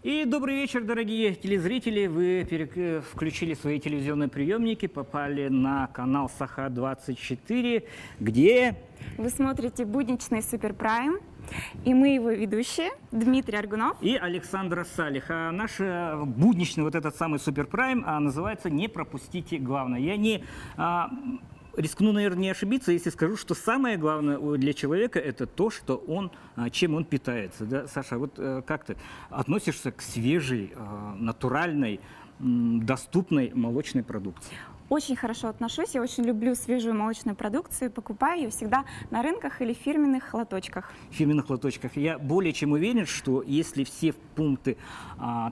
И добрый вечер, дорогие телезрители. Вы включили свои телевизионные приемники, попали на канал Саха-24, где... Вы смотрите будничный Суперпрайм, и мы его ведущие Дмитрий Аргунов и Александра Салих. А наш будничный вот этот самый Суперпрайм называется «Не пропустите главное». Я не... рискну, наверное, не ошибиться, если скажу, что самое главное для человека – это то, что он, чем он питается. Да? Саша, вот как ты относишься к свежей, натуральной, доступной молочной продукции? Очень хорошо отношусь, я очень люблю свежую молочную продукцию, покупаю ее всегда на рынках или фирменных лоточках. В фирменных лоточках. Я более чем уверен, что если все пункты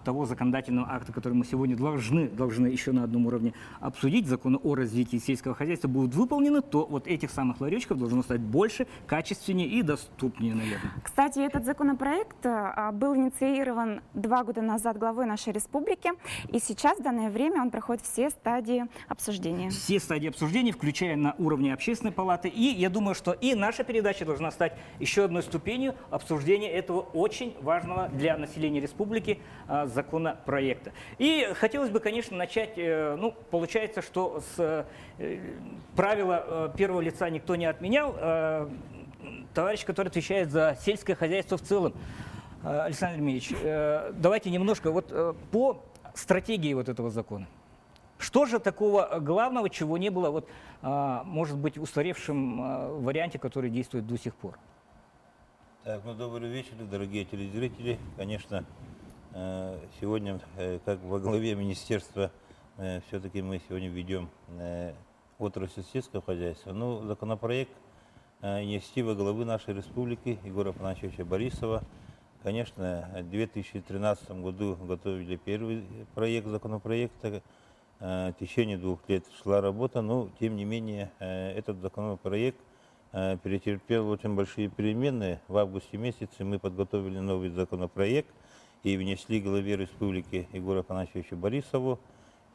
того законодательного акта, который мы сегодня должны еще на одном уровне обсудить, закона о развитии сельского хозяйства, будут выполнены, то вот этих самых ларечков должно стать больше, качественнее и доступнее, наверное. Кстати, этот законопроект был инициирован 2 года назад главой нашей республики, и сейчас в данное время он проходит все стадии обсуждения. Все стадии обсуждения, включая на уровне общественной палаты. И я думаю, что и наша передача должна стать еще одной ступенью обсуждения этого очень важного для населения республики законопроекта. И хотелось бы, конечно, начать, получается, что с правила первого лица никто не отменял. Товарищ, который отвечает за сельское хозяйство в целом, Александр Ильич, давайте немножко по стратегии вот этого закона. Что же такого главного, чего не было, может быть, в устаревшем варианте, который действует до сих пор? Так, добрый вечер, дорогие телезрители. Конечно, сегодня, как во главе министерства, все-таки мы сегодня ведем отрасль сельского хозяйства. Законопроект инициативы главы нашей республики Егора Афанасьевича Борисова. Конечно, в 2013 году готовили первый законопроекта. В течение 2 лет шла работа, но тем не менее этот законопроект перетерпел очень большие перемены. В августе месяце мы подготовили новый законопроект и внесли главе республики Егору Афанасьевичу Борисову.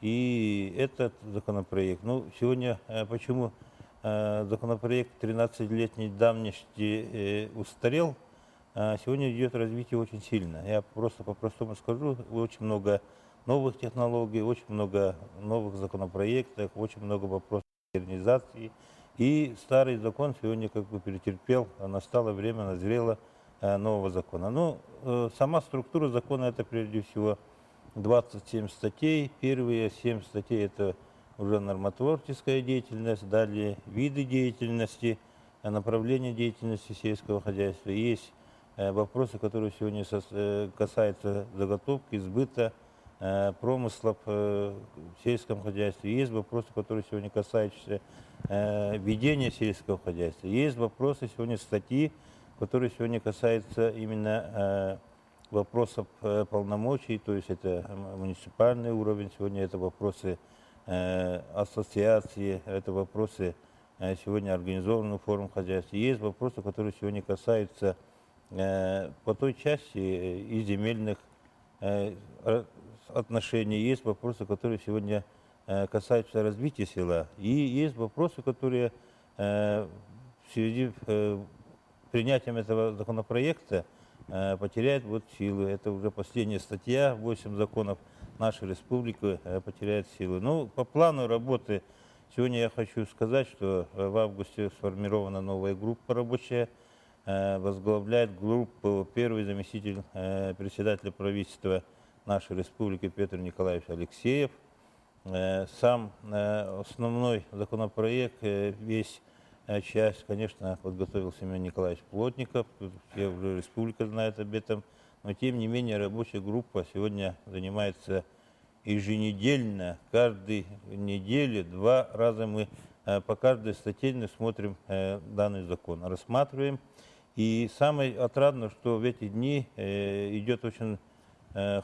И этот законопроект, сегодня почему законопроект 13-летней давности устарел, сегодня идет развитие очень сильно. Я просто по-простому скажу, очень много новых технологий, очень много новых законопроектов, очень много вопросов модернизации. И старый закон сегодня перетерпел, настало время, назрело нового закона. Сама структура закона – это прежде всего 27 статей. Первые 7 статей – это уже нормотворческая деятельность, далее виды деятельности, направления деятельности сельского хозяйства. Есть вопросы, которые сегодня касаются заготовки, сбыта, промыслов в сельском хозяйстве. Есть вопросы, которые сегодня касаются ведения сельского хозяйства. Есть вопросы сегодня, статьи, которые сегодня касаются именно вопросов полномочий, то есть это муниципальный уровень, сегодня это вопросы ассоциации, это вопросы сегодня организованных форм хозяйства. Есть вопросы, которые сегодня касаются по той части и земельных отношений, есть вопросы, которые сегодня касаются развития села, и есть вопросы, которые в связи с принятием этого законопроекта потеряют силы. Это уже последняя статья, 8 законов нашей республики потеряют силы. По плану работы сегодня я хочу сказать, что в августе сформирована новая группа рабочая, возглавляет группу первый заместитель председателя правительства нашей республики Петр Николаевич Алексеев. Сам основной законопроект, весь часть, конечно, подготовил Семен Николаевич Плотников, все уже республика знает об этом, но тем не менее рабочая группа сегодня занимается еженедельно, каждой неделе, 2 раза мы по каждой статье смотрим данный закон, рассматриваем. И самое отрадное, что в эти дни идет очень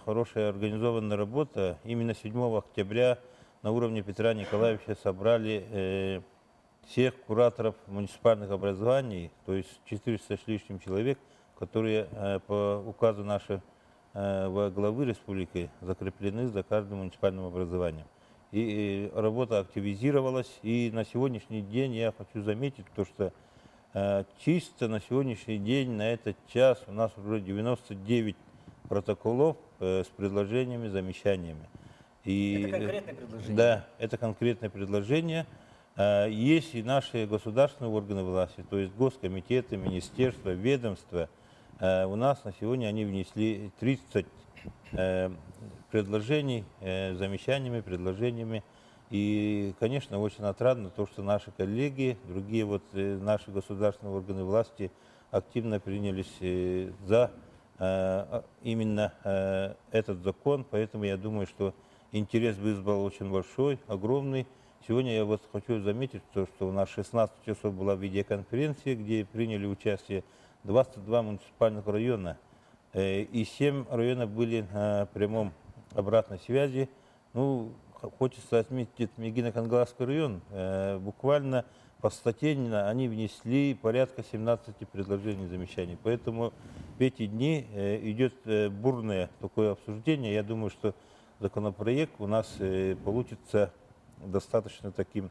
хорошая организованная работа. Именно 7 октября на уровне Петра Николаевича собрали всех кураторов муниципальных образований, то есть 400 с лишним человек, которые по указу нашей главы республики закреплены за каждым муниципальным образованием. И работа активизировалась, и на сегодняшний день я хочу заметить то, что чисто на сегодняшний день, на этот час у нас уже 99 протоколов с предложениями, замечаниями. И, Это конкретное предложение? Да, это конкретное предложение. Есть и наши государственные органы власти, то есть госкомитеты, министерства, ведомства. У нас на сегодня они внесли 30 предложений, замечаниями, предложениями. И, конечно, очень отрадно то, что наши коллеги, другие вот наши государственные органы власти активно принялись за именно этот закон. Поэтому я думаю, что интерес вызвал очень большой, огромный. Сегодня я вот хочу заметить, что у нас 16 часов была видеоконференция, где приняли участие 22 муниципальных района. И 7 районов были на прямом обратной связи. Ну, хочется отметить Мегино-Кангаласский район. Буквально постатейно они внесли порядка 17 предложений, замечаний. Поэтому в эти дни идет бурное такое обсуждение. Я думаю, что законопроект у нас получится достаточно таким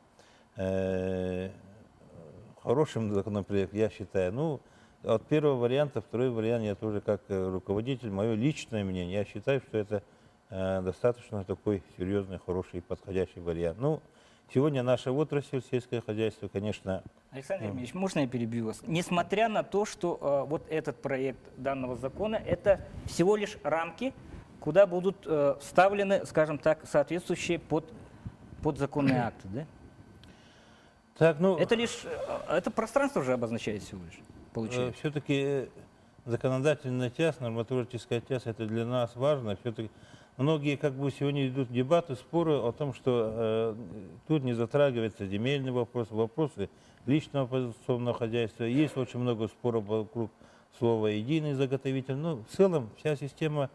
хорошим законопроектом, я считаю. Ну, от первого варианта, второй вариант, я тоже как руководитель, мое личное мнение, я считаю, что это достаточно такой серьезный, хороший и подходящий вариант. Ну, сегодня наша отрасль, сельское хозяйство, конечно... Александр Емельевич, можно я перебью вас? Несмотря на то, что вот этот проект данного закона, это всего лишь рамки, куда будут вставлены, скажем так, соответствующие подзаконные акты, да? Так, ну, Это лишь, это пространство уже обозначает всего лишь, получается. все-таки законодательная часть, нормотворческая часть, это для нас важно. Все-таки многие как бы сегодня идут дебаты, споры о том, что тут не затрагивается земельный вопрос, вопросы личного позиционного хозяйства. Есть очень много споров вокруг слова «единый заготовитель». Но в целом вся система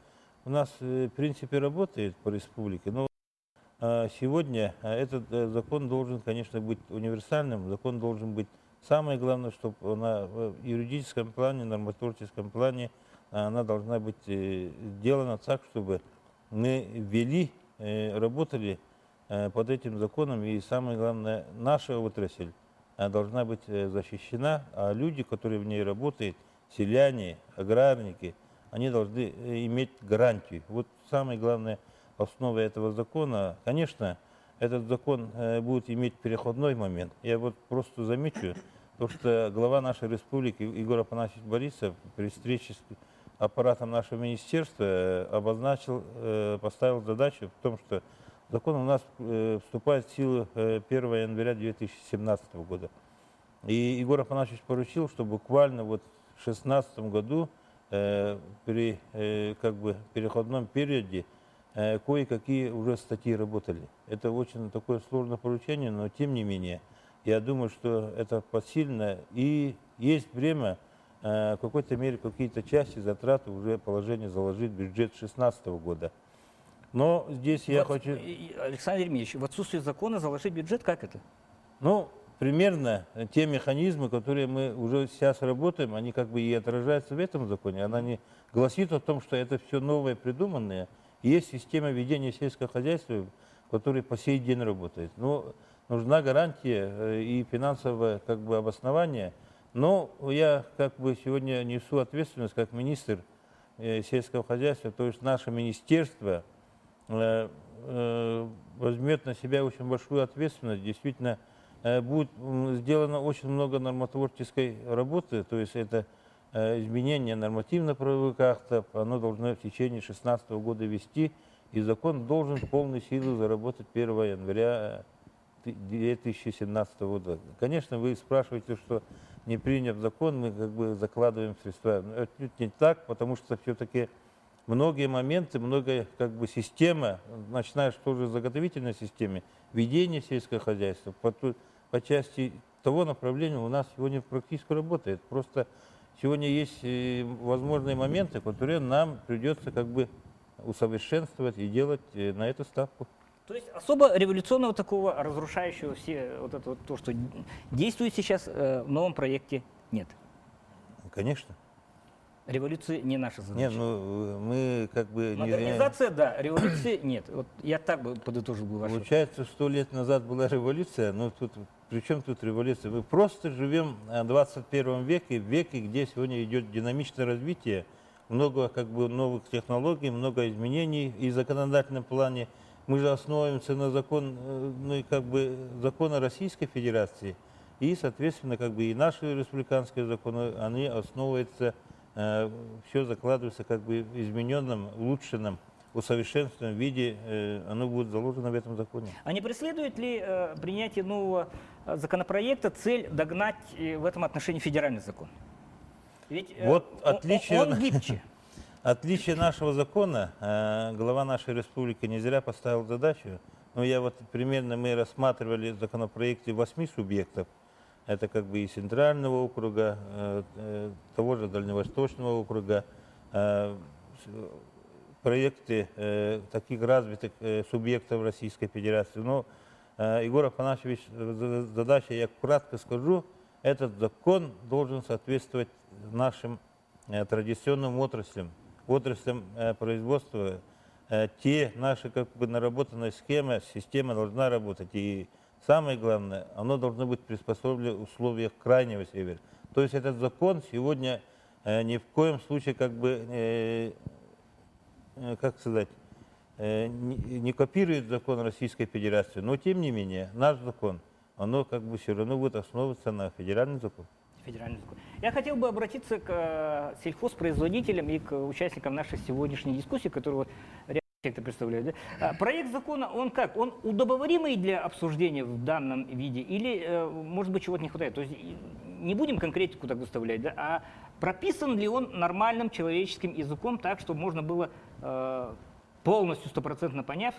у нас в принципе работает по республике. Но сегодня этот закон должен, конечно, быть универсальным, закон должен быть, самое главное, чтобы в юридическом плане, нормотворческом плане она должна быть сделана так, чтобы мы ввели, работали под этим законом, и самое главное, наша отрасль должна быть защищена, а люди, которые в ней работают, селяне, аграрники, они должны иметь гарантию. Вот самое главное, основа этого закона. Конечно, этот закон будет иметь переходной момент. Я вот просто замечу, то, что глава нашей республики Егор Афанасьевич Борисов при встрече с аппаратом нашего министерства обозначил, поставил задачу в том, что закон у нас вступает в силу 1 января 2017 года. И Егор Афанасьевич поручил, что буквально вот в 2016 году при как бы переходном периоде кое-какие уже статьи работали. Это очень такое сложное поручение, но тем не менее, я думаю, что это посильно. И есть время в какой-то мере какие-то части затраты уже положение заложить в бюджет 2016 года. Но здесь я хочу... Александр Емельевич, в отсутствие закона заложить бюджет, как это? Ну, примерно те механизмы, которые мы уже сейчас работаем, они как бы и отражаются в этом законе. Она не гласит о том, что это все новое, придуманное. Есть система ведения сельского хозяйства, которая по сей день работает. Но нужна гарантия и финансовое как бы обоснование. Но я как бы сегодня несу ответственность как министр сельского хозяйства, то есть наше министерство возьмет на себя очень большую ответственность. Действительно, будет сделано очень много нормотворческой работы, то есть это изменение нормативно-правовых актов, оно должно в течение 2016 года вести, и закон должен в полной силе заработать 1 января 2017 года. Конечно, вы спрашиваете, что не приняв закон, мы как бы закладываем средства. Но это не так, потому что все-таки многие моменты, многое как бы система, начиная тоже с заготовительной системы, ведения сельского хозяйства, по части того направления у нас сегодня практически работает. Просто сегодня есть возможные моменты, которые нам придется как бы усовершенствовать и делать на эту ставку. То есть особо революционного такого, разрушающего все вот это вот то, что действует сейчас в новом проекте, нет? Конечно. Революция не наша задача. Нет, ну мы как бы... Модернизация, да, революции нет. Вот я так бы подытожил бы ваш. Получается, 100 лет назад была революция, но тут, при чем тут революция? Мы просто живем в 21 веке, где сегодня идет динамичное развитие много как бы новых технологий, много изменений и в законодательном плане. Мы же основываемся на закон, ну и как бы законы Российской Федерации. И, соответственно, как бы и наши республиканские законы, они основываются, все закладывается как бы в измененном, улучшенном, усовершенствованном виде, оно будет заложено в этом законе. А не преследует ли принятие нового законопроекта цель догнать в этом отношении федеральный закон? Ведь Вот он гибче. Отличие нашего закона, глава нашей республики не зря поставил задачу, но я вот примерно мы рассматривали в законопроекте 8 субъектов, это как бы и Центрального округа, того же Дальневосточного округа, проекты таких развитых субъектов Российской Федерации. Но, Егор Афанасьевич, задача, я кратко скажу, этот закон должен соответствовать нашим традиционным отраслям производства. Те наши как бы наработанная система должна работать. И самое главное, оно должно быть приспособлено в условиях крайнего севера. То есть этот закон сегодня ни в коем случае как бы, как сказать, не копирует закон Российской Федерации, но тем не менее наш закон, оно как бы все равно будет основываться на федеральном законе. Федеральный закон. Я хотел бы обратиться к сельхозпроизводителям и к участникам нашей сегодняшней дискуссии, которую вот ряд человек представляют. Да? Проект закона, он как? Он удобоваримый для обсуждения в данном виде или, может быть, чего-то не хватает? То есть не будем конкретику так выставлять, да? А прописан ли он нормальным человеческим языком так, чтобы можно было полностью, стопроцентно поняв,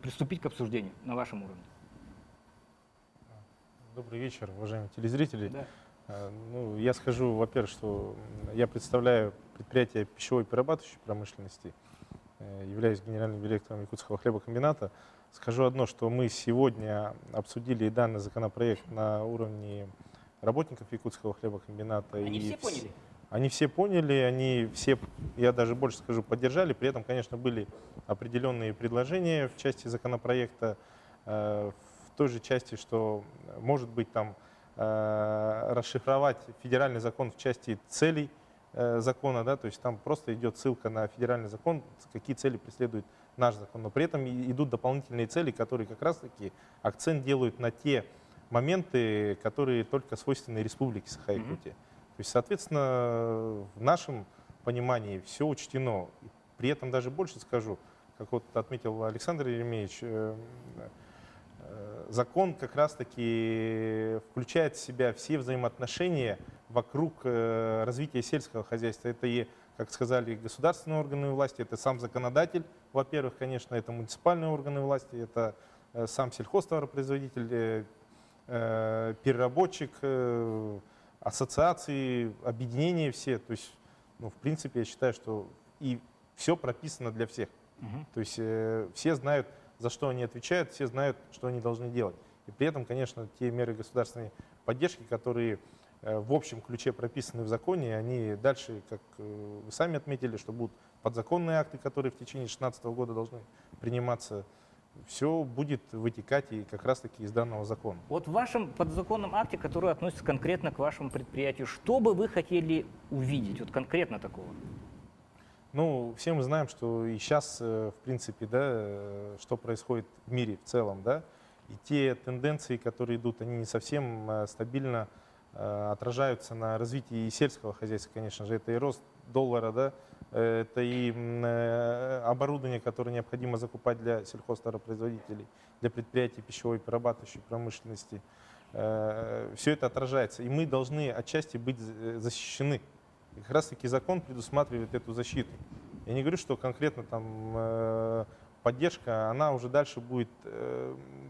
приступить к обсуждению на вашем уровне? Добрый вечер, уважаемые телезрители. Да. Ну, я скажу, во-первых, что я представляю предприятие пищевой перерабатывающей промышленности, являюсь генеральным директором Якутского хлебокомбината. Скажу одно, что мы сегодня обсудили данный законопроект на уровне работников Якутского хлебокомбината. Они все поняли? Они все поняли, они все, я даже больше скажу, поддержали. При этом, конечно, были определенные предложения в части законопроекта, в той же части, что, может быть, там расшифровать федеральный закон в части целей закона, да, то есть там просто идет ссылка на федеральный закон, какие цели преследует наш закон, но при этом идут дополнительные цели, которые как раз-таки акцент делают на те моменты, которые только свойственны Республике Саха-Якутия. То есть, соответственно, в нашем понимании все учтено. При этом даже больше скажу, как вот отметил Александр Еремеевич, закон как раз-таки включает в себя все взаимоотношения вокруг развития сельского хозяйства. Это и, как сказали, государственные органы власти, это сам законодатель, во-первых, конечно, это муниципальные органы власти, это сам сельхозтоваропроизводитель, переработчик, ассоциации, объединения все. То есть, ну, в принципе, я считаю, что и все прописано для всех. То есть все знают, за что они отвечают, все знают, что они должны делать. И при этом, конечно, те меры государственной поддержки, которые в общем ключе прописаны в законе, они дальше, как вы сами отметили, что будут подзаконные акты, которые в течение 2016 года должны приниматься. Все будет вытекать и как раз-таки из данного закона. Вот в вашем подзаконном акте, который относится конкретно к вашему предприятию, что бы вы хотели увидеть, вот конкретно такого? Ну, все мы знаем, что и сейчас, в принципе, да, что происходит в мире в целом, да, и те тенденции, которые идут, они не совсем стабильно отражаются на развитии и сельского хозяйства, конечно же. Это и рост доллара, да, это и оборудование, которое необходимо закупать для сельхозтоваропроизводителей, для предприятий пищевой перерабатывающей промышленности. Все это отражается, и мы должны отчасти быть защищены. И как раз таки закон предусматривает эту защиту. Я не говорю, что конкретно там поддержка, она уже дальше будет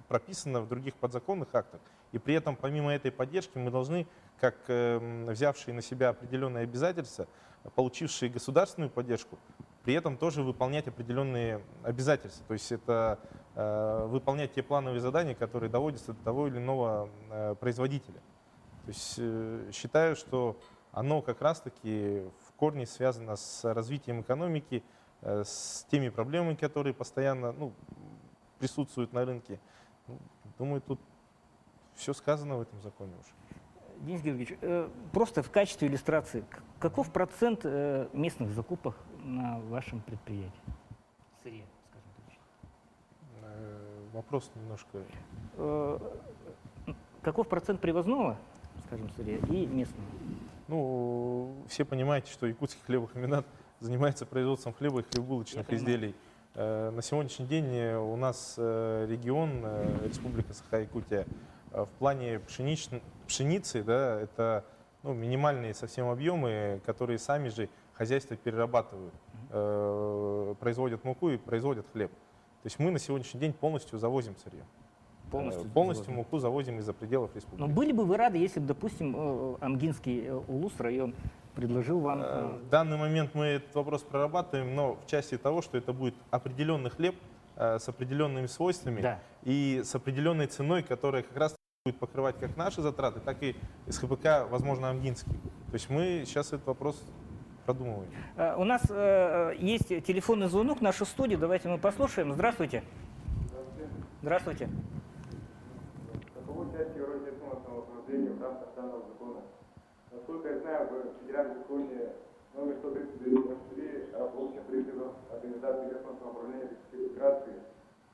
прописана в других подзаконных актах. И при этом, помимо этой поддержки, мы должны, как взявшие на себя определенные обязательства, получившие государственную поддержку, при этом тоже выполнять определенные обязательства. То есть это выполнять те плановые задания, которые доводятся до того или иного производителя. То есть считаю, что оно как раз-таки в корне связано с развитием экономики, с теми проблемами, которые постоянно присутствуют на рынке. Думаю, тут все сказано в этом законе уже. Денис Георгиевич, просто в качестве иллюстрации, каков процент местных закупок на вашем предприятии? Сырья, скажем так. Вопрос немножко... Каков процент привозного, скажем, сырья и местного? Ну, все понимаете, что якутский хлебокомбинат занимается производством хлеба и хлебобулочных изделий. На сегодняшний день у нас регион, Республика Саха-Якутия, в плане пшеницы, да, это минимальные совсем объемы, которые сами же хозяйства перерабатывают, производят муку и производят хлеб. То есть мы на сегодняшний день полностью завозим сырье. Полностью муку завозим из-за пределов республики. Но были бы вы рады, если бы, допустим, Амгинский УЛУС район предложил вам... В данный момент мы этот вопрос прорабатываем, но в части того, что это будет определенный хлеб с определенными свойствами Да. и с определенной ценой, которая как раз будет покрывать как наши затраты, так и СХПК, возможно, Амгинский. То есть мы сейчас этот вопрос продумываем. У нас есть телефонный звонок в нашу студию, давайте мы послушаем. Здравствуйте. Здравствуйте. Каково участие в общественного самоуправления в рамках данного закона? Насколько я знаю, в федеральном законе номер 133 об общих принципах организации местного самоуправления Российской Федерации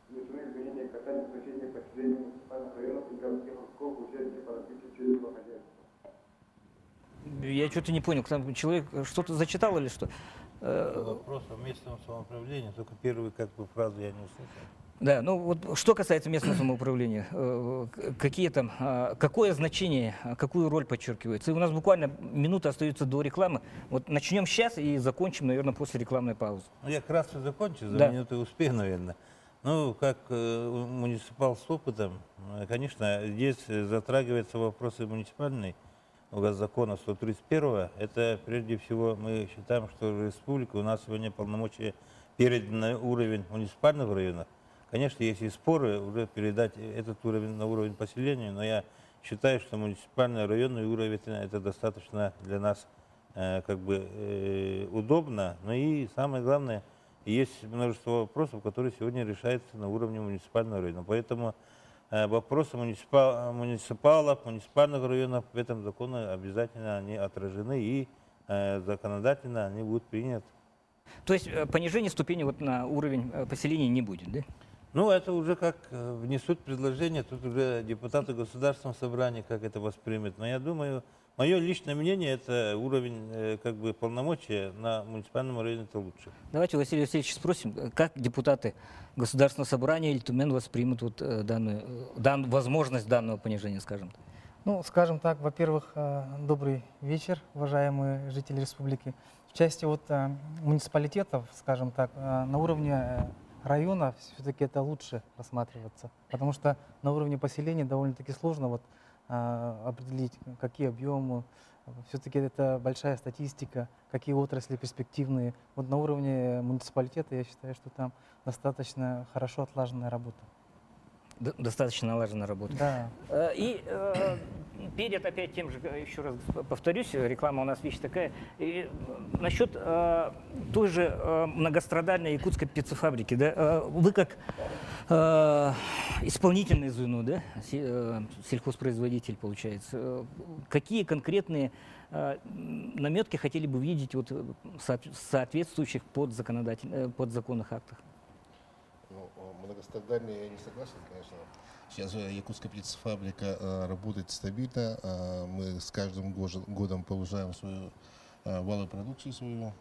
внесены изменения касательно значения поселений муниципальных районов и городских округов участия по развитию сельского хозяйства. Я что-то не понял, там человек что-то зачитал или что? Вопрос о местном самоуправлении, только первую фразу я не услышал. Да, ну вот что касается местного самоуправления, какие там, какое значение, какую роль подчеркивается? И у нас буквально минута остается до рекламы. Вот начнем сейчас и закончим, наверное, после рекламной паузы. Ну, я кратко закончу, за Да. минуту успею, наверное. Ну, как муниципал с опытом, конечно, здесь затрагиваются вопросы муниципальной, закона 131. Это прежде всего мы считаем, что республика, у нас сегодня полномочия переданы на уровень муниципальных районов. Конечно, есть и споры уже передать этот уровень на уровень поселения, но я считаю, что муниципальный районный уровень это достаточно для нас удобно. Но и самое главное, есть множество вопросов, которые сегодня решаются на уровне муниципального района. Поэтому вопросы муниципалов, муниципальных районов в этом законе обязательно они отражены и законодательно они будут приняты. То есть понижения ступени вот на уровень поселения не будет, да? Ну, это уже как внесут предложение, тут уже депутаты Государственного собрания как это воспримут. Но я думаю, мое личное мнение, это уровень полномочия на муниципальном районе это лучше. Давайте Василий Васильевич спросим, как депутаты Государственного собрания или Тумен воспримут возможность данного понижения, скажем так? Ну, скажем так, во-первых, добрый вечер, уважаемые жители республики. В части муниципалитетов, скажем так, на уровне района все-таки это лучше рассматриваться, потому что на уровне поселения довольно-таки сложно определить, какие объемы, все-таки это большая статистика, какие отрасли перспективные. Вот на уровне муниципалитета я считаю, что там достаточно хорошо отлаженная работа. Достаточно налажена работа. Да. И перед опять тем же, еще раз повторюсь, реклама у нас вещь такая. И насчет той же многострадальной якутской птицефабрики, да, вы как исполнительное звено, да, сельхозпроизводитель, получается, какие конкретные наметки хотели бы видеть в соответствующих подзаконных актах? Ну, многострадальные я не согласен, конечно. Сейчас якутская птицефабрика работает стабильно. Мы с каждым годом повышаем свою валовую продукцию свою,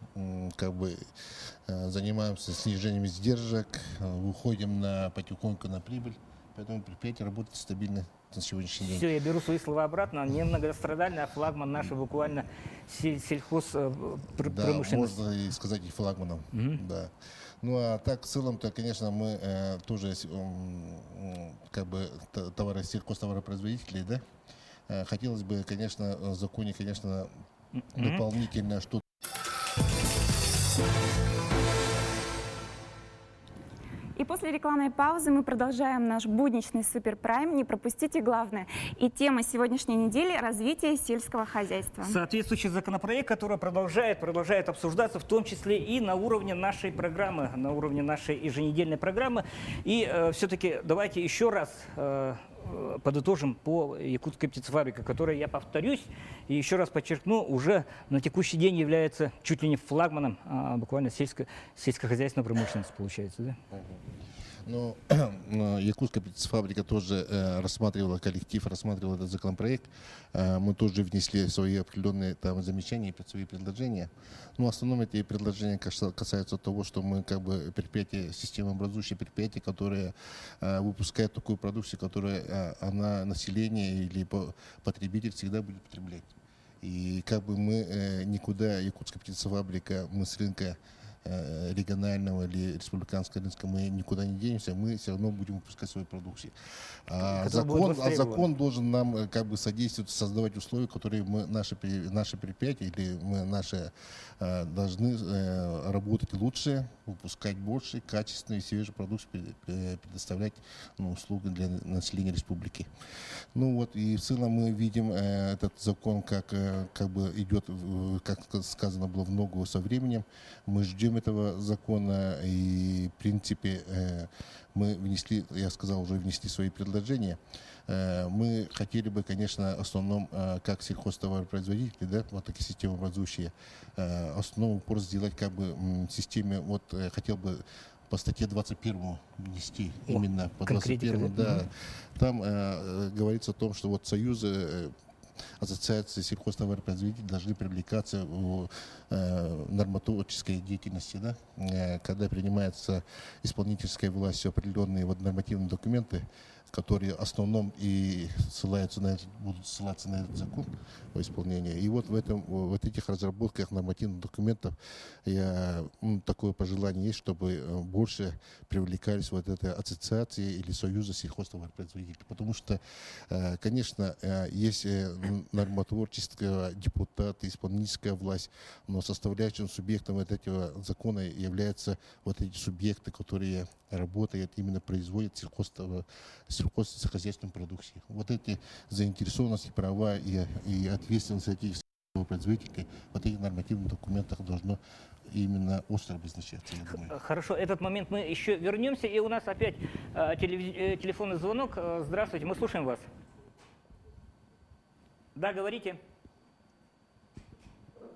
занимаемся снижением издержек, выходим потихоньку на прибыль. Поэтому предприятие работает стабильно на сегодняшний день. Все, я беру свои слова обратно. Не многострадальный, а флагман нашей буквально сельхозпромышленности. Да, можно и сказать и флагманом. Да. Ну а так в целом-то, конечно, мы тоже сельхозтоваропроизводители, да. Хотелось бы, конечно, в законе, конечно, дополнительно что-то. И после рекламной паузы мы продолжаем наш будничный суперпрайм. Не пропустите главное. И тема сегодняшней недели – развитие сельского хозяйства. Соответствующий законопроект, который продолжает обсуждаться, в том числе и на уровне нашей программы, на уровне нашей еженедельной программы. И все-таки давайте еще раз подытожим по якутской птицефабрике, которая, я повторюсь и еще раз подчеркну, уже на текущий день является чуть ли не флагманом буквально сельскохозяйственной промышленности, получается, да? Ну, якутская птицефабрика тоже рассматривала, коллектив рассматривал этот законопроект. Мы тоже внесли свои определенные там замечания и свои предложения. Ну, в основном эти предложения касаются того, что мы как бы предприятие, системообразующее предприятие, которое выпускает такую продукцию, которая она население или потребитель всегда будет потреблять. И как бы мы никуда, якутская птицефабрика, мы с рынка регионального или республиканского рынка мы никуда не денемся, мы все равно будем выпускать свою продукцию. Закон должен нам как бы содействовать, создавать условия, которые мы, наши предприятия или мы должны работать лучше, выпускать больше, качественную и свежую продукцию, предоставлять услуги для населения республики. Ну вот, и в целом мы видим этот закон как бы идет, как сказано было, в ногу со временем. Мы ждем этого закона, и в принципе мы внесли, я сказал, уже внесли свои предложения. Мы хотели бы, конечно, в основном, как сельхозтоваропроизводители, да, вот такие системообразующие, основной упор сделать как бы в системе, вот хотел бы по статье 21 внести, именно по 21, да. Там говорится о том, что вот союзы, ассоциации сельхозтоваропроизводителей должны привлекаться в нормотворческой деятельности, да, когда принимается исполнительской властью определенные вот нормативные документы, которые в основном и будут ссылаться на этот закон о исполнении. И вот в этих разработках нормативных документов такое пожелание есть, чтобы больше привлекались вот этой ассоциации или союза сельхозтоваропроизводителей. Потому что, конечно, есть нормотворческая депутаты, исполнительская власть, но составляющим субъектом вот этого закона являются вот эти субъекты, которые работают, именно производят сельхозхозяйственную продукцию. Вот эти заинтересованности, права и ответственность этих производителей в этих нормативных документах должно именно остро обозначаться, я думаю. Хорошо, этот момент мы еще вернемся, и у нас опять телефонный звонок. Здравствуйте, мы слушаем вас. Да, говорите.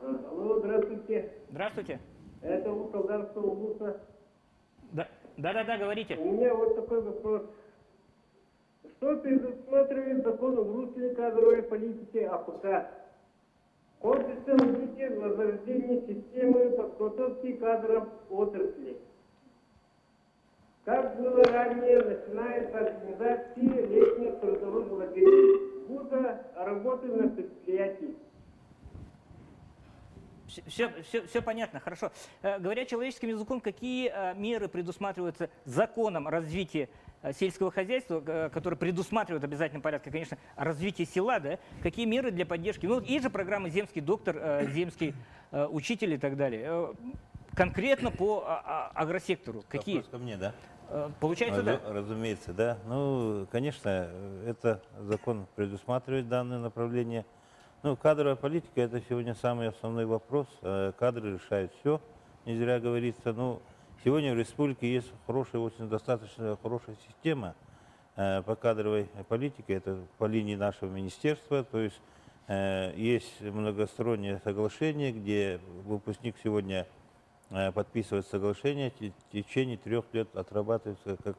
Алло, здравствуйте. Здравствуйте. Это Солдарского УСа. Да, говорите. У меня вот такой вопрос. Что предусматривает закон в русле кадровой политики АПК? Комплексное развитие возрождения системы подготовки кадров отрасли. Как было ранее, начинается организация летних трудовых лагерей ВУЗа, работы на предприятии. Все понятно, хорошо. Говоря человеческим языком, какие меры предусматриваются законом развития сельского хозяйства, который предусматривает в обязательном порядке, конечно, развитие села, да? Какие меры для поддержки? Ну, есть же программы «Земский доктор», «Земский учитель» и так далее. Конкретно по агросектору. Какие? Вопрос ко мне, да? Получается, да? Разумеется, да. Ну, конечно, это закон предусматривает данное направление. Ну, кадровая политика – это сегодня самый основной вопрос. Кадры решают все, не зря говорится. Ну, сегодня в республике есть очень достаточно хорошая система по кадровой политике. Это по линии нашего министерства. То есть есть многостороннее соглашение, где выпускник сегодня подписывает соглашение, в течение 3 лет отрабатывается как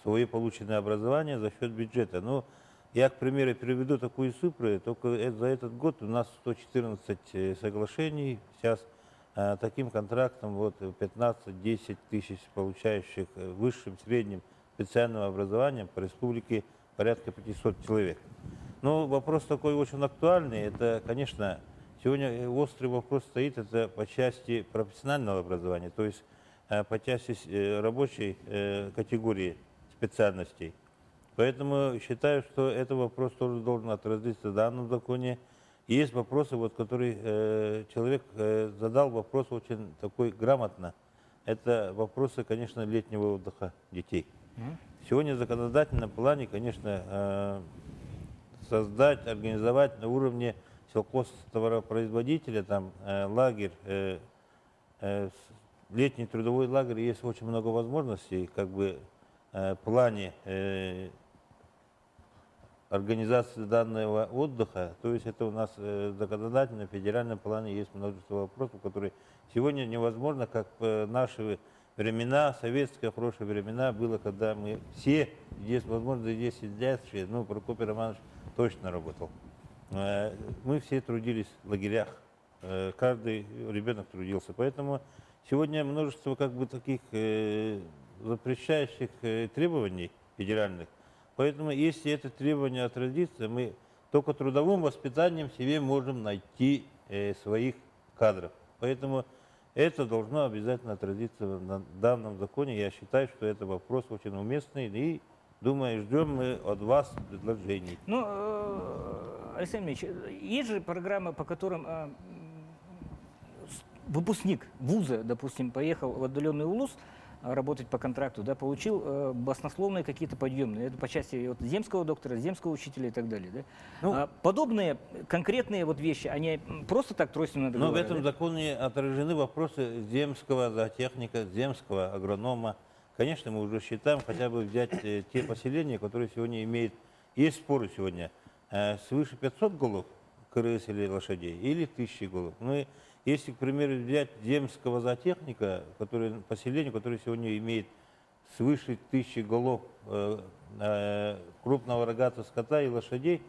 свое полученное образование за счет бюджета. Ну, я, к примеру, приведу такую цифру. Только за этот год у нас 114 соглашений. Сейчас таким контрактом 15-10 тысяч получающих высшим, средним специальным образованием по республике порядка 500 человек. Но вопрос такой очень актуальный. Это, конечно, сегодня острый вопрос стоит, это по части профессионального образования, то есть по части рабочей категории специальностей. Поэтому считаю, что этот вопрос тоже должен отразиться в данном законе. И есть вопросы, которые человек задал вопрос очень такой грамотно. Это вопросы, конечно, летнего отдыха детей. Сегодня в законодательном плане, конечно, создать, организовать на уровне сельхозтоваропроизводителя там лагерь, летний трудовой лагерь, есть очень много возможностей, как бы в плане организации данного отдыха. То есть это у нас законодательно, в федеральном плане есть множество вопросов, которые сегодня невозможно, как в наши времена, советские хорошие времена было, когда мы все, есть возможно, здесь сидящие, ну, Прокопий Романович точно работал. Мы все трудились в лагерях, каждый ребенок трудился. Поэтому сегодня множество как бы таких запрещающих требований федеральных. Поэтому если это требование отразится, мы только трудовым воспитанием себе можем найти своих кадров. Поэтому это должно обязательно отразиться на данном законе. Я считаю, что это вопрос очень уместный и, думаю, ждем мы от вас предложений. Ну, Александр Ильич, есть же программы, по которым выпускник вуза, допустим, поехал в отдаленный улус работать по контракту, да, получил баснословные какие-то подъемные. Это по части вот, земского доктора, земского учителя и так далее. Да? Ну, подобные конкретные вот вещи, они просто так тройственно договора? Но в этом да? законе отражены вопросы земского зоотехника, земского агронома. Конечно, мы уже считаем, хотя бы взять те поселения, которые сегодня имеют, есть споры сегодня, свыше 500 голов крыс или лошадей, или 1000 голов. Ну, если, к примеру, взять земского зоотехника, поселение, которое сегодня имеет свыше 1000 голов крупного рогатого скота и лошадей,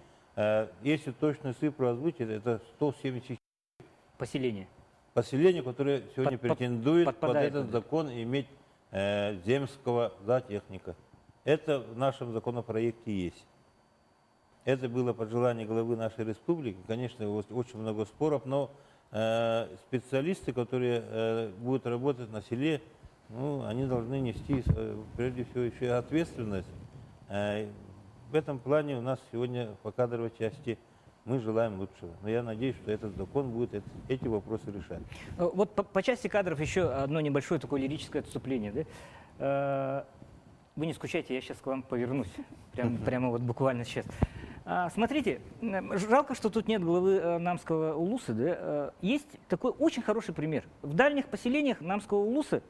если точную цифру озвучить, это 170 Поселение. поселений, которые сегодня претендуют под подпадает этот под это. закон иметь земского зоотехника. Это в нашем законопроекте есть. Это было пожелание главы нашей республики. Конечно, очень много споров, но специалисты, которые будут работать на селе, ну, они должны нести прежде всего еще и ответственность. В этом плане у нас сегодня по кадровой части мы желаем лучшего. Но я надеюсь, что этот закон будет эти вопросы решать. Вот по части кадров еще одно небольшое такое лирическое отступление. Да? Вы не скучайте, я сейчас к вам повернусь. Прямо вот буквально сейчас. Смотрите, жалко, что тут нет главы Намского улуса. Да? Есть такой очень хороший пример. В дальних поселениях Намского улуса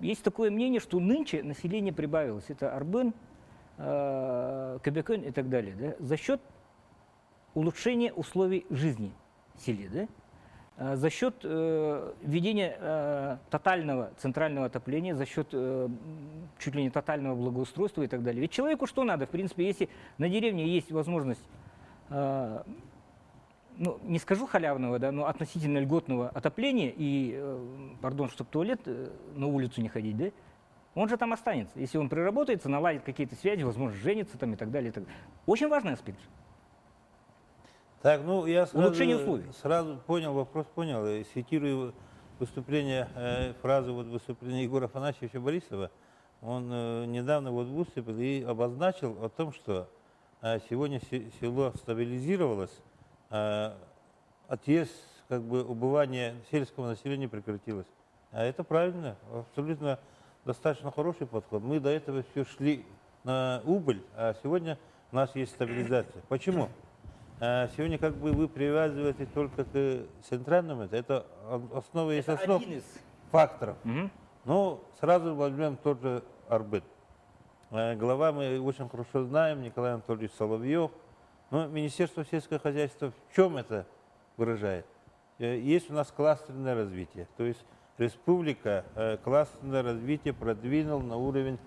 есть такое мнение, что нынче население прибавилось. Это Арбын, Кебекön и так далее. Да? За счет улучшения условий жизни в селе. Да? За счет введения тотального центрального отопления, за счет чуть ли не тотального благоустройства и так далее. Ведь человеку что надо? В принципе, если на деревне есть возможность, ну, не скажу халявного, да, но относительно льготного отопления и, пардон, чтобы туалет на улицу не ходить, да, он же там останется. Если он приработается, наладит какие-то связи, возможно, женится там и так далее. И так далее. Очень важный аспект. Так, ну я Улучшение условий. сразу понял, вопрос понял. И цитирую выступление, фразу вот выступления Егора Афанасьевича Борисова. Он недавно вот выступил и обозначил о том, что сегодня село стабилизировалось, отъезд, как бы убывание сельского населения прекратилось. А это правильно, абсолютно достаточно хороший подход. Мы до этого все шли на убыль, а сегодня у нас есть стабилизация. Почему? Сегодня как бы вы привязываетесь только к центральному, это основа есть основ один из факторов. Угу. Ну, сразу возьмем тот же Арбын. Глава мы очень хорошо знаем, Николай Анатольевич Соловьев. Но Министерство сельского хозяйства в чем это выражает? Есть у нас кластерное развитие. То есть республика кластерное развитие продвинул на уровень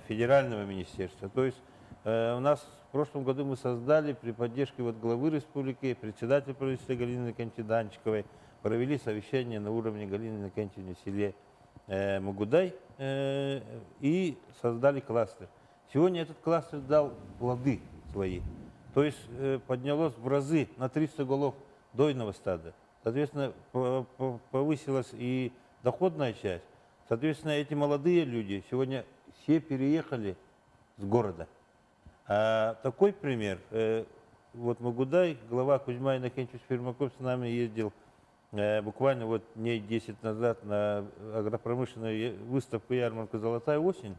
федерального министерства. То есть у нас в прошлом году мы создали при поддержке вот главы республики, председателя правительства Галины Накентьевны, провели совещание на уровне Галины Накентьевны в селе Магудай и создали кластер. Сегодня этот кластер дал плоды свои. То есть поднялось в разы на 300 голов дойного стада. Соответственно, повысилась и доходная часть. Соответственно, эти молодые люди сегодня все переехали с города. Такой пример. Вот Магудай, глава Кузьма Иннокентьевич Фермаков с нами ездил буквально вот дней 10 назад на агропромышленную выставку ярмарку «Золотая осень».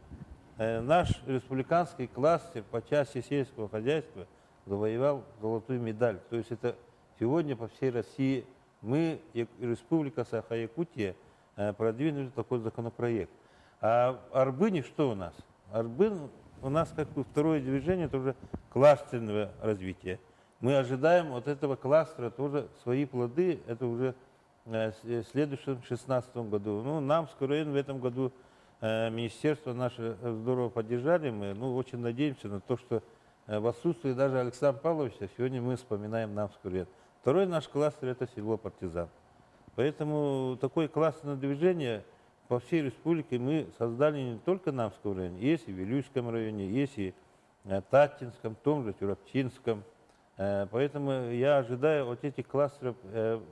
Наш республиканский кластер по части сельского хозяйства завоевал золотую медаль. То есть это сегодня по всей России мы, Республика Саха-Якутия, продвинули такой законопроект. А Арбыне что у нас? Арбын у нас как бы второе движение, это уже кластерное развитие. Мы ожидаем от этого кластера тоже свои плоды, это уже в следующем 2016 году. Ну, нам с КРН в этом году министерство наше здорово поддержали. Мы очень надеемся на то, что в отсутствии даже Александра Павловича сегодня мы вспоминаем нам с КРН. Второй наш кластер – это село Партизан. Поэтому такое кластерное движение по всей республике мы создали не только нам в КРН, есть и в Вилюйском районе, есть и в Татинском, в том же Тюрапчинском. Поэтому я ожидаю от этих кластеров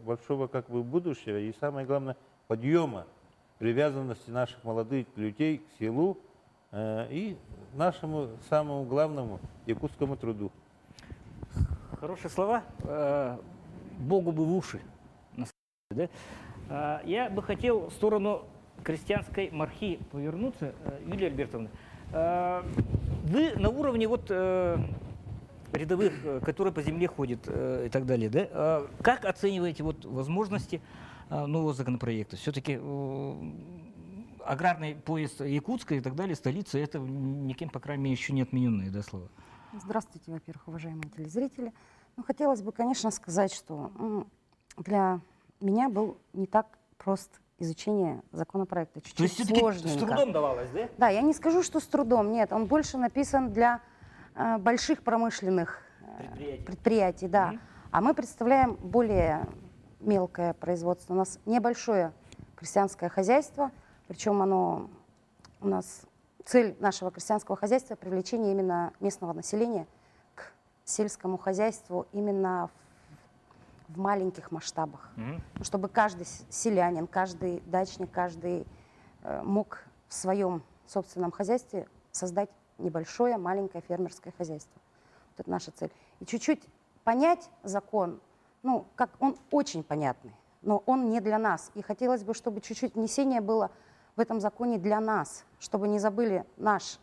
большого как бы будущего и, самое главное, подъема привязанности наших молодых людей к селу и нашему самому главному якутскому труду. Хорошие слова. Богу бы в уши. На самом деле, да? Я бы хотел в сторону крестьянской мархи повернуться, Юлия Альбертовна. Вы на уровне рядовых, которые по земле ходят и так далее, да? Как оцениваете возможности нового законопроекта? Все-таки аграрный поезд Якутска и так далее, столица, это никем, по крайней мере, еще не отмененные, да, слова? Здравствуйте, во-первых, уважаемые телезрители. Хотелось бы, конечно, сказать, что для меня был не так прост изучение законопроекта. То есть Чуть-чуть все-таки сложненько. с трудом давалось, да? Да, я не скажу, что с трудом, нет, он больше написан для больших промышленных предприятий, да. Мгм. А мы представляем более мелкое производство. У нас небольшое крестьянское хозяйство, причем оно у нас цель нашего крестьянского хозяйства — привлечение именно местного населения к сельскому хозяйству именно в маленьких масштабах. Мгм. Чтобы каждый селянин, каждый дачник, каждый мог в своем собственном хозяйстве создать небольшое, маленькое фермерское хозяйство. Вот это наша цель. И чуть-чуть понять закон, как он очень понятный, но он не для нас. И хотелось бы, чтобы чуть-чуть внесение было в этом законе для нас, чтобы не забыли нашу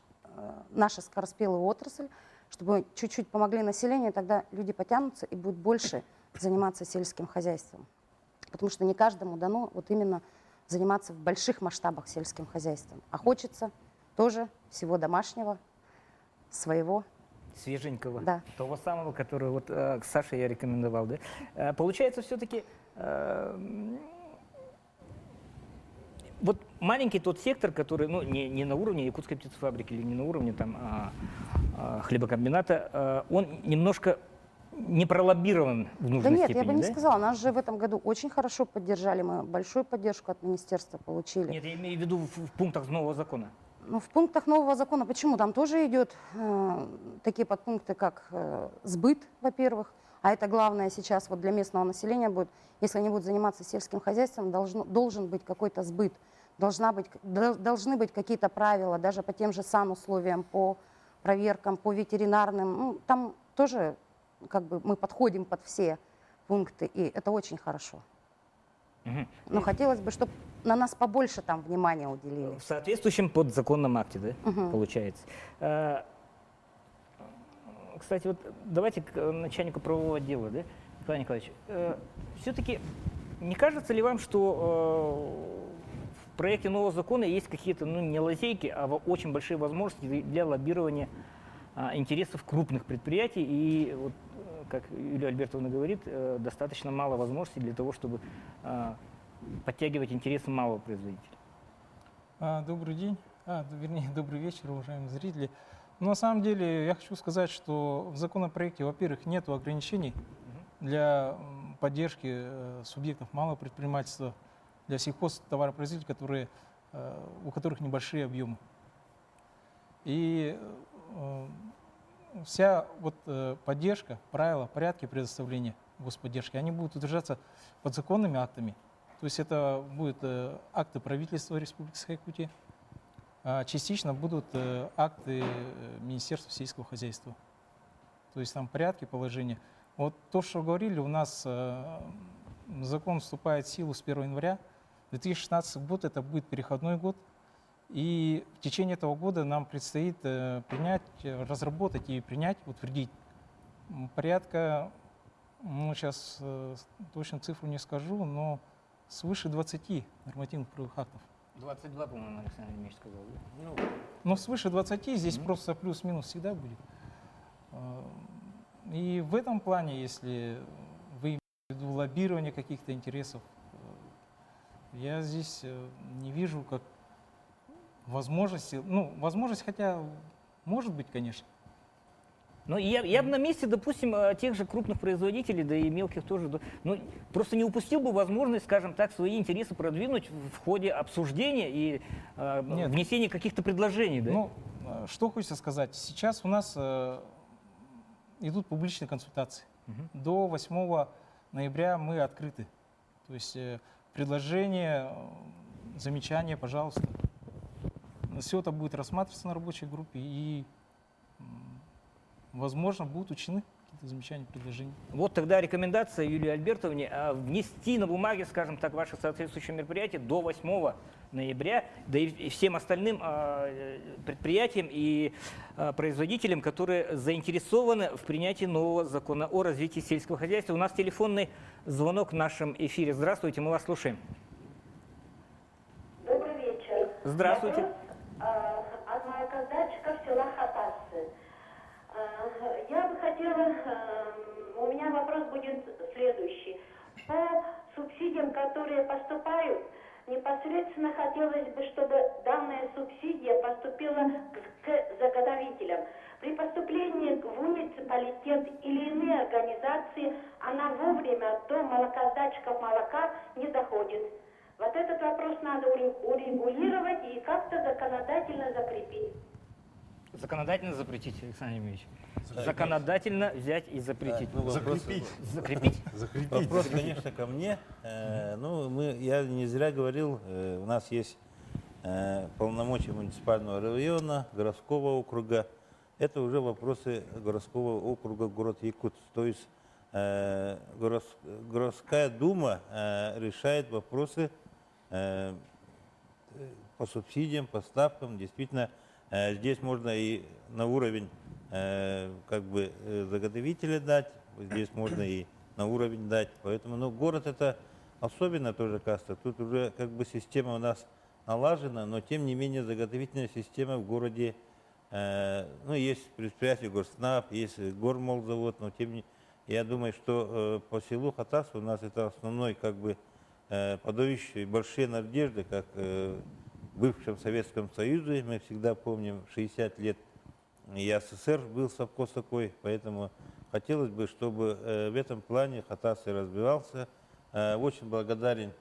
скороспелую отрасль, чтобы чуть-чуть помогли населению, тогда люди потянутся и будут больше заниматься сельским хозяйством. Потому что не каждому дано именно заниматься в больших масштабах сельским хозяйством. А хочется тоже всего домашнего, своего. Свеженького. Да. Того самого, который Саше я рекомендовал, да? Получается, все-таки маленький тот сектор, который не на уровне якутской птицефабрики или не на уровне хлебокомбината, он немножко не пролоббирован в нужной Да нет, степени, я бы не да? сказала. Нас же в этом году очень хорошо поддержали. Мы большую поддержку от министерства получили. Нет, я имею в виду в пунктах нового закона. В пунктах нового закона, почему? Там тоже идет такие подпункты, как сбыт, во-первых. А это главное сейчас для местного населения будет. Если они будут заниматься сельским хозяйством, должен быть какой-то сбыт. Должны быть какие-то правила, даже по тем же санусловиям, по проверкам, по ветеринарным. Там тоже мы подходим под все пункты, и это очень хорошо. Мгм. Но хотелось бы, чтобы на нас побольше там внимания уделили. В соответствующем подзаконном акте, да, Мгм. получается. Кстати, давайте к начальнику правового отдела, да, Николай Николаевич. Все-таки не кажется ли вам, что в проекте нового закона есть какие-то, не лазейки, а очень большие возможности для лоббирования интересов крупных предприятий, и как Юлия Альбертовна говорит, достаточно мало возможностей для того, чтобы подтягивать интересы малого производителя? Добрый день, вернее, добрый вечер, уважаемые зрители. На самом деле, я хочу сказать, что в законопроекте, во-первых, нет ограничений для поддержки субъектов малого предпринимательства, для сельхозтоваропроизводителей, у которых небольшие объемы. И вся поддержка, правила, порядки предоставления господдержки, они будут утверждаться подзаконными актами. То есть это будут акты правительства Республики Саха-Якутия, частично будут акты Министерства сельского хозяйства. То есть там порядки, положения. То, что говорили, у нас закон вступает в силу с 1 января. 2016 год, это будет переходной год. И в течение этого года нам предстоит разработать и принять, утвердить порядка, сейчас точно цифру не скажу, но свыше 20 нормативных правовых актов. 22, по-моему, Александр Ильич сказал. Да? Ну, Но свыше 20 здесь просто плюс-минус всегда будет. И в этом плане, если вы имеете в виду лоббирование каких-то интересов, я здесь не вижу как возможности. Ну, возможность, хотя может быть, конечно. Но я бы на месте, допустим, тех же крупных производителей, да и мелких тоже, ну, просто не упустил бы возможность, скажем так, свои интересы продвинуть в ходе обсуждения и Нет. внесения каких-то предложений. Да? Ну, что хочется сказать. Сейчас у нас идут публичные консультации. До 8 ноября мы открыты. То есть предложения, замечания, пожалуйста. Все это будет рассматриваться на рабочей группе и, возможно, будут учтены какие-то замечания, предложения. Вот тогда рекомендация Юлии Альбертовне внести на бумаге, скажем так, ваши соответствующие мероприятия до 8 ноября, да и всем остальным предприятиям и производителям, которые заинтересованы в принятии нового закона о развитии сельского хозяйства. У нас телефонный звонок в нашем эфире. Здравствуйте, мы вас слушаем. Добрый вечер. Здравствуйте. Вопрос от моего дачка села Хатасы. Я бы хотела, у меня вопрос будет следующий. По субсидиям, которые поступают, непосредственно хотелось бы, чтобы данная субсидия поступила к заготовителям. При поступлении в муниципалитет или иные организации она вовремя до молокосдатчиков молока не доходит. Вот этот вопрос надо урегулировать и как-то законодательно закрепить. Законодательно запретить, Александр Емельевич. Законодательно взять и запретить. ну, вопрос- Закрепить? Вопрос, конечно, ко мне. Я не зря говорил, у нас есть полномочия муниципального района, городского округа. Это уже вопросы городского округа город Якутск. То есть городская дума решает вопросы по субсидиям, по ставкам. Действительно, здесь можно и на уровень заготовителя дать, здесь можно и на уровень дать. Поэтому, город это особенно тоже каста. Тут уже система у нас налажена, но тем не менее заготовительная система в городе, есть предприятие Горснаб, есть Гормолзавод, но тем не менее, я думаю, что по селу Хатас у нас это основной подающий большие надежды, как в бывшем Советском Союзе, мы всегда помним, 60 лет и СССР был совхоз такой, поэтому хотелось бы, чтобы в этом плане Хатас и развивался. Очень благодарен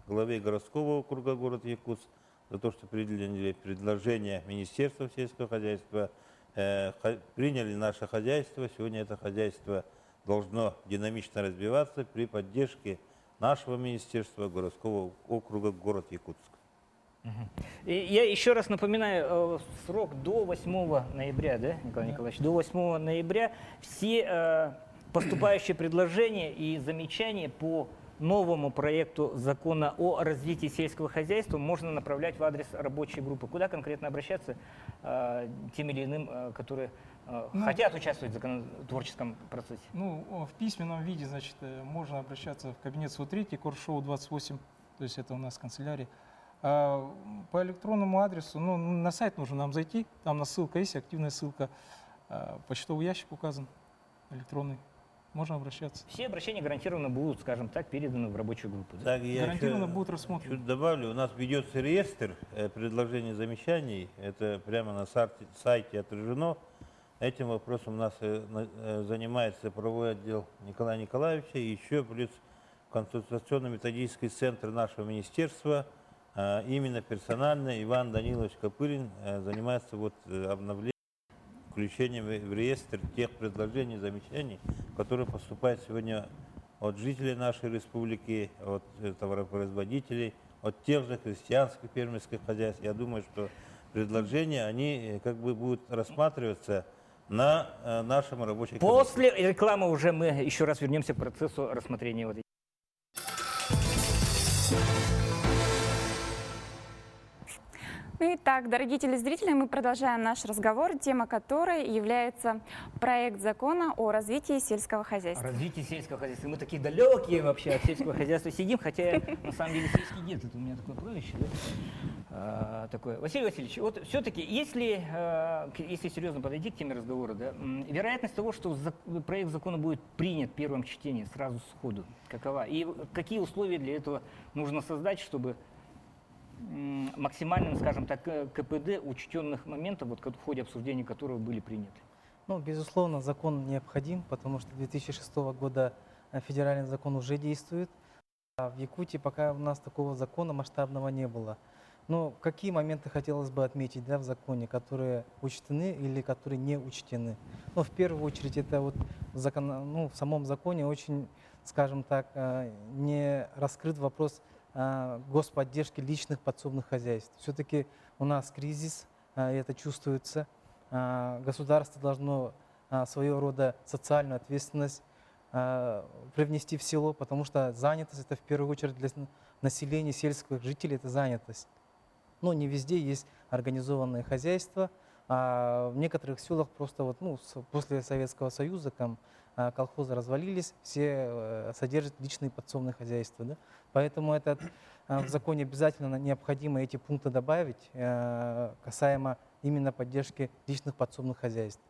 главе городского округа город Якутск за то, что приняли предложение Министерства сельского хозяйства, приняли наше хозяйство. Сегодня это хозяйство должно динамично развиваться при поддержке нашего министерства городского округа город Якутск. И я еще раз напоминаю, срок до 8 ноября, да, Николай Николаевич? До 8 ноября все поступающие предложения и замечания по новому проекту закона о развитии сельского хозяйства можно направлять в адрес рабочей группы. Куда конкретно обращаться тем или иным, которые хотят участвовать в законотворческом процессе? В письменном виде, можно обращаться в кабинет СУ-3, Коршоу 28, то есть это у нас канцелярия. По электронному адресу, на сайт нужно нам зайти, там ссылка есть, активная ссылка, почтовый ящик указан, электронный, можно обращаться. Все обращения гарантированно будут, скажем так, переданы в рабочую группу. Да? Так, я Гарантированно еще будут рассмотрены. чуть добавлю, у нас ведется реестр предложений и замечаний, это прямо на сайте отражено. Этим вопросом у нас занимается правовой отдел Николая Николаевича, и еще плюс консультационно-методический центр нашего министерства. Именно персонально Иван Данилович Копырин занимается обновлением, включением в реестр тех предложений, замечаний, которые поступают сегодня от жителей нашей республики, от товаропроизводителей, от тех же крестьянских фермерских хозяйств. Я думаю, что предложения, они будут рассматриваться на нашем рабочем комиссии. После рекламы уже мы еще раз вернемся к процессу рассмотрения этих. Ну и так, дорогие телезрители, мы продолжаем наш разговор, тема которой является проект закона о развитии сельского хозяйства. Развитие сельского хозяйства. Мы такие далекие вообще от сельского хозяйства сидим, хотя на самом деле сельский дед, это у меня такое прозвище, да? Такое. Василий Васильевич, вот все-таки, если серьезно подойти к теме разговора, да, вероятность того, что проект закона будет принят в первом чтении сразу сходу, какова? И какие условия для этого нужно создать, чтобы максимальным, скажем так, КПД учтенных моментов, вот, в ходе обсуждения которого были приняты? Ну, безусловно, закон необходим, потому что 2006 года федеральный закон уже действует. А в Якутии пока у нас такого закона масштабного не было. Но какие моменты хотелось бы отметить, да, в законе, которые учтены или которые не учтены? Ну, в первую очередь, это вот в самом законе очень, скажем так, не раскрыт вопрос господдержки личных подсобных хозяйств. Все-таки у нас кризис, и это чувствуется. Государство должно своего рода социальную ответственность привнести в село, потому что занятость — это в первую очередь для населения, сельских жителей, это занятость. Но не везде есть организованные хозяйства. В некоторых селах просто вот, после Советского Союза колхозы развалились, все содержат личные подсобные хозяйства. Да? Поэтому в законе обязательно необходимо эти пункты добавить, касаемо именно поддержки личных подсобных хозяйств.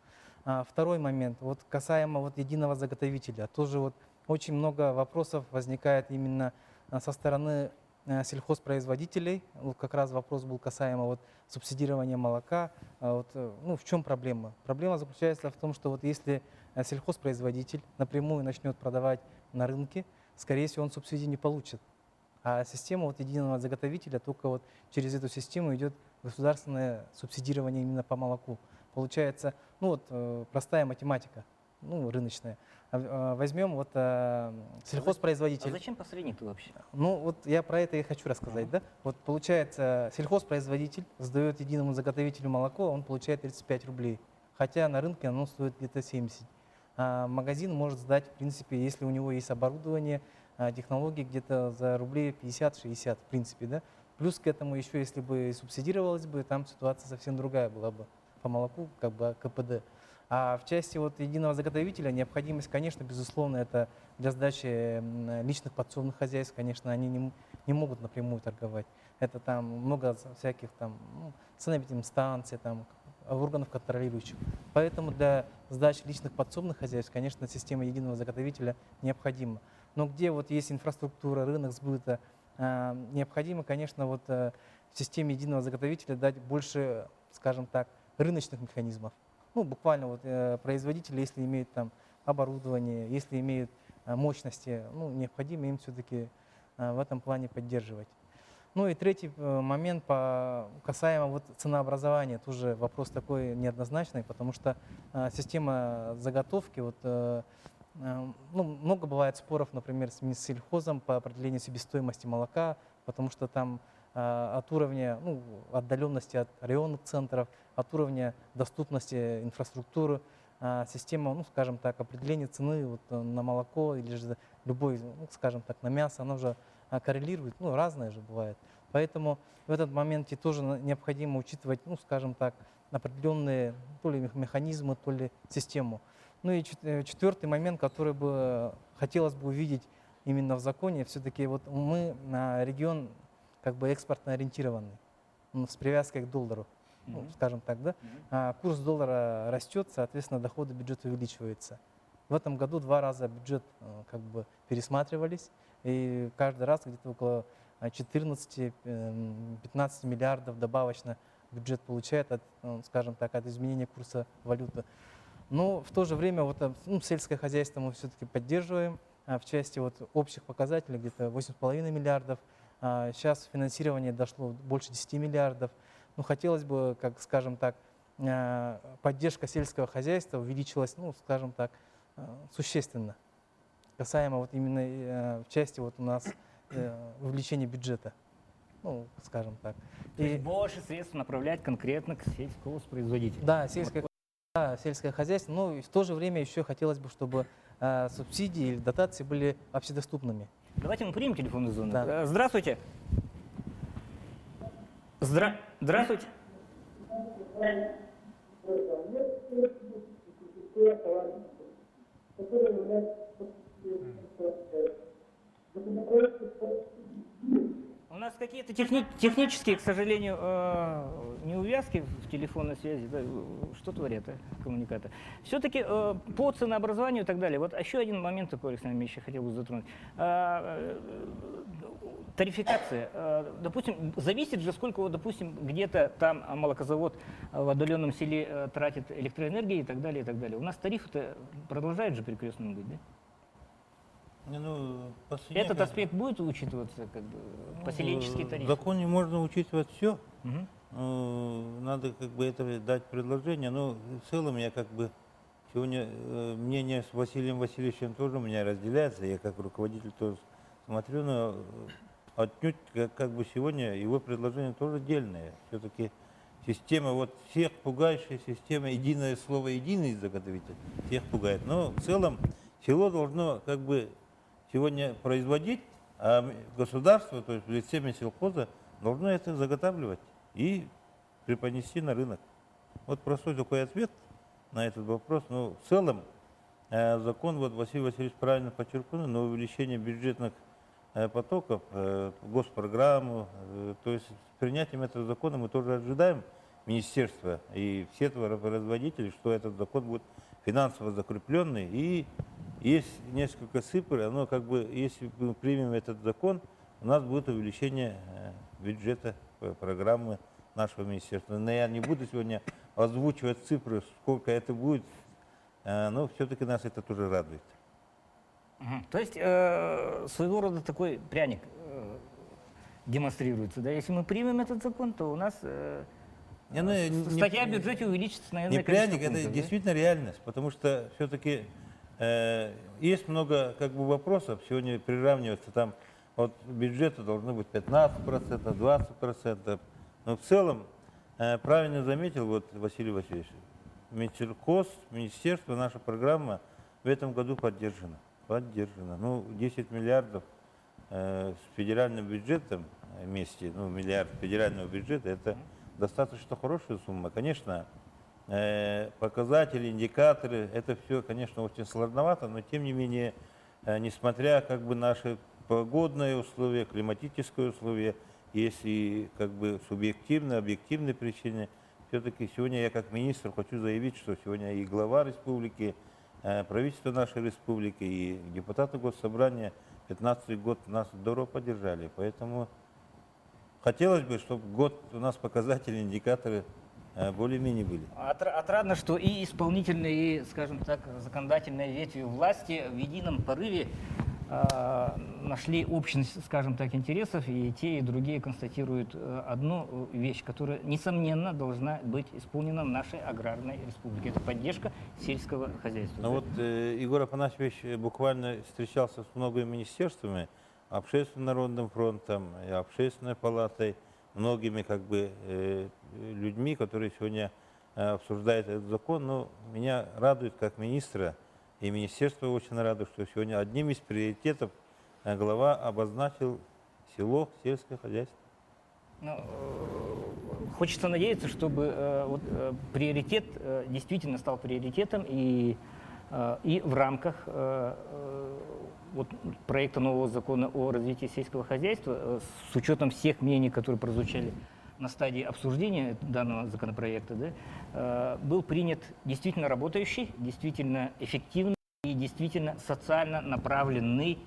Второй момент, вот касаемо единого заготовителя. Тоже очень много вопросов возникает именно со стороны сельхозпроизводителей. Как раз вопрос был касаемо субсидирования молока. В чем проблема? Проблема заключается в том, что если сельхозпроизводитель напрямую начнет продавать на рынке, скорее всего, он субсидии не получит. А система единого заготовителя, только через эту систему идет государственное субсидирование именно по молоку. Получается, простая математика, рыночная. Возьмем сельхозпроизводитель. А зачем посредник вообще? Я про это и хочу рассказать. Да? Получается, сельхозпроизводитель сдает единому заготовителю молоко, он получает 35 рублей. Хотя на рынке оно стоит где-то 70. Магазин может сдать, в принципе, если у него есть оборудование, технологии, где-то за рублей 50-60, в принципе. Да? Плюс к этому еще, если бы субсидировалось бы, там ситуация совсем другая была бы по молоку, КПД. А в части единого заготовителя необходимость, конечно, безусловно, это для сдачи личных подсобных хозяйств, конечно, они не могут напрямую торговать. Это там много всяких ценоведенстанций, органов контролирующих. Поэтому для сдачи личных подсобных хозяйств, конечно, система единого заготовителя необходима. Но где есть инфраструктура, рынок сбыта, необходимо, конечно, в системе единого заготовителя дать больше, скажем так, рыночных механизмов. Буквально производители, если имеют оборудование, если имеют мощности, необходимо им все-таки в этом плане поддерживать. И третий момент касаемо ценообразования, тоже вопрос такой неоднозначный, потому что система заготовки, много бывает споров, например, с Минсельхозом по определению себестоимости молока, потому что там от уровня отдаленности от районных центров, от уровня доступности инфраструктуры, система, скажем так, определения цены на молоко или же любой, скажем так, на мясо, она уже коррелирует, разное же бывает. Поэтому в этот моменте тоже необходимо учитывать, скажем так, определенные то ли механизмы, то ли систему. И четвертый момент, который бы хотелось бы увидеть именно в законе, все-таки мы на регион экспортно ориентированный, с привязкой к доллару, скажем так, да? Курс доллара растет, соответственно, доходы бюджета увеличиваются. В этом году 2 раза бюджет пересматривались, и каждый раз где-то около 14-15 миллиардов добавочно бюджет получает скажем так, от изменения курса валюты. Но в то же время сельское хозяйство мы все-таки поддерживаем в части общих показателей, где-то 8,5 миллиардов. Сейчас финансирование дошло больше 10 миллиардов. Хотелось бы, скажем так, поддержка сельского хозяйства увеличилась, скажем так, существенно. Касаемо именно в части у нас увеличения бюджета, скажем так. То есть больше средств направлять конкретно к сельхозпроизводителю. Да, сельское хозяйство, но и в то же время еще хотелось бы, чтобы субсидии или дотации были общедоступными. Давайте мы примем телефонный звонок. Да. Здравствуйте. Здравствуйте. У нас какие-то технические, к сожалению, неувязки в телефонной связи. Да, что творят коммуникаторы? Все-таки по ценообразованию и так далее. Вот еще один момент такой, Александр Ильич, я хотел бы затронуть. Тарификация. Допустим, зависит же, сколько, вот, допустим, где-то там молокозавод в отдаленном селе тратит электроэнергии и так далее, и так далее. У нас тарифы-то продолжают же перекрестными быть, да? Ну, Этот аспект будет учитываться, как бы, поселенческие тарифы? В законе можно учитывать все. Надо как бы это дать предложение. Но в целом я как бы сегодня мнение с Василием Васильевичем тоже у меня разделяется. Я как руководитель тоже смотрю, но отнюдь как бы сегодня его предложение тоже дельное. Все-таки система, вот всех пугающая система, единое слово единый заготовитель, всех пугает. Но в целом село должно как бы сегодня производить, а государство, то есть в лице Минсельхоза, должно это заготавливать и преподнести на рынок. Вот простой такой ответ на этот вопрос. Но в целом закон, вот Василий Васильевич правильно подчеркнул, на увеличение бюджетных потоков, госпрограмму, то есть с принятием этого закона мы тоже ожидаем министерства и все товаропроизводители, что этот закон будет финансово закрепленный. И есть несколько цифр, оно как бы, если мы примем этот закон, у нас будет увеличение бюджета программы нашего министерства. Но я не буду сегодня озвучивать цифры, сколько это будет, но все-таки нас это тоже радует. То есть своего рода такой пряник демонстрируется. Да? Если мы примем этот закон, то у нас статья в бюджете увеличится, наверное, не пряник, это пунктов, действительно реальность, потому что все-таки есть много как бы вопросов. Сегодня приравнивается там от бюджета должно быть 15%, 20%. Но в целом, правильно заметил вот Василий Васильевич, Минсельхоз, министерство, наша программа в этом году поддержана. Ну, 10 миллиардов с федеральным бюджетом вместе, ну, миллиард федерального бюджета, это достаточно хорошая сумма. Конечно, показатели, индикаторы, это все, конечно, очень сложновато, но тем не менее, несмотря как бы наши погодные условия, климатические условия, если как бы субъективные, объективные причины, все-таки сегодня я как министр хочу заявить, что сегодня и глава республики, правительство нашей республики и депутаты Госсобрания 15-й год нас здорово поддержали. Поэтому хотелось бы, чтобы год у нас показатели, индикаторы более-менее были. Отрадно, что и исполнительные, и, скажем так, законодательные ветви власти в едином порыве нашли общность, скажем так, интересов, и те, и другие констатируют одну вещь, которая, несомненно, должна быть исполнена в нашей аграрной республике. Это поддержка сельского хозяйства. Ну вот Егор Афанасьевич буквально встречался с многими министерствами, Общественным народным фронтом, и Общественной палатой, многими как бы людьми, которые сегодня обсуждают этот закон. Но меня радует как министра, и министерство очень радует, что сегодня одним из приоритетов глава обозначил село, сельское хозяйство. Ну, хочется надеяться, чтобы приоритет действительно стал приоритетом и в рамках проекта нового закона о развитии сельского хозяйства, с учетом всех мнений, которые прозвучали на стадии обсуждения данного законопроекта, да, был принят действительно работающий, действительно эффективный и действительно социально направленный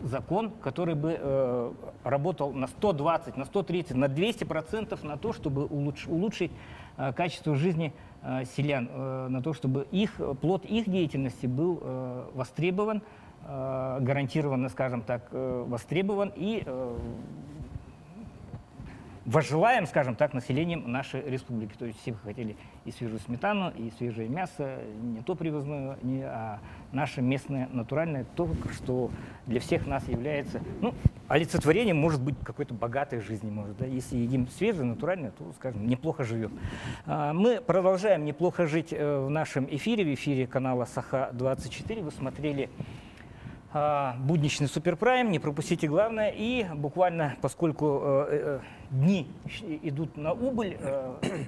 закон, который бы работал на 120, на 130, на 200% на то, чтобы улучшить качество жизни селян, на то, чтобы плод их деятельности был востребован, гарантированно, скажем так, востребован и возжелаем, скажем так, населением нашей республики. То есть все хотели и свежую сметану, и свежее мясо, не то привозное, а наше местное, натуральное, то, что для всех нас является, олицетворением, может быть, какой-то богатой жизни, может, да? Если едим свежее, натуральное, то, скажем, неплохо живем. Мы продолжаем неплохо жить в нашем эфире, в эфире канала Саха-24. Вы смотрели будничный суперпрайм, не пропустите главное. И буквально, поскольку дни идут на убыль,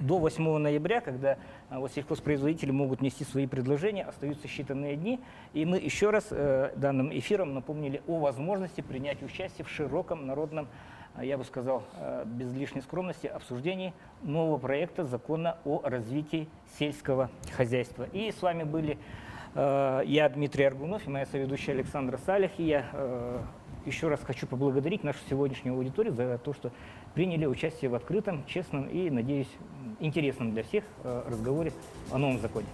до 8 ноября, когда вот сельхозпроизводители могут внести свои предложения, остаются считанные дни. И мы еще раз данным эфиром напомнили о возможности принять участие в широком народном, я бы сказал, без лишней скромности, обсуждении нового проекта закона о развитии сельского хозяйства. И с вами были я, Дмитрий Аргунов, и моя соведущая Александра Салих. И я еще раз хочу поблагодарить нашу сегодняшнюю аудиторию за то, что приняли участие в открытом, честном и, надеюсь, интересном для всех разговоре о новом законе.